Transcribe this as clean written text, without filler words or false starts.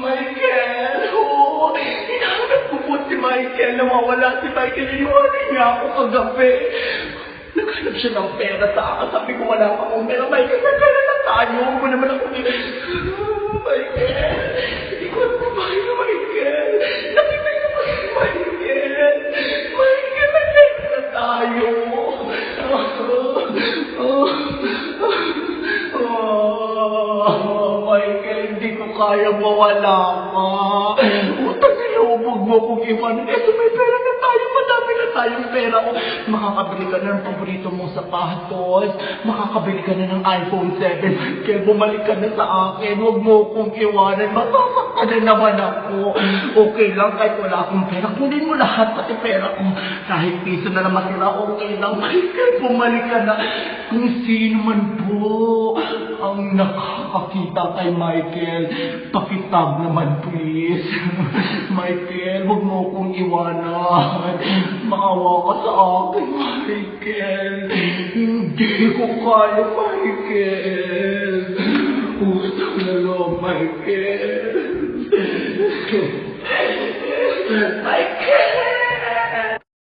Michael! Oo! Hinahanap ko po si Michael. Nawawala si Michael. Iniwanan niya ako kagabi. Naghanap siya ng pera sa akin. Sabi ko wala pa akong pera. Michael, nagkala na tayo. Huwag mo naman ako Michael! Hindi ko alam kung bakit na Michael. Nakita niyo ba si Michael? Michael, nagkala na tayo. Michael, hindi ko kaya mawala ka. Utang na loob, huwag mo kong iwanan. Eto may pera na tayo, madami na tayong pera. Makakabili ka na ng paborito mong sapatos. Makakabili ka na ng iPhone 7. Michael, bumalik ka na sa akin. Huwag mo kong iwanan. Masasaktan ka na naman ako. Okay lang kahit wala akong pera. Kunin mo lahat pati pera ko. Kahit piso na lang matira, okay lang. Michael, bumalik ka na. Kung sino man po ang nakakakita kay Michael, pakitag naman please. Michael, huwag mo akong iwanan. Maawa ka sa akin, Michael. Hindi ko kaya, Michael. Utang na loob, Michael.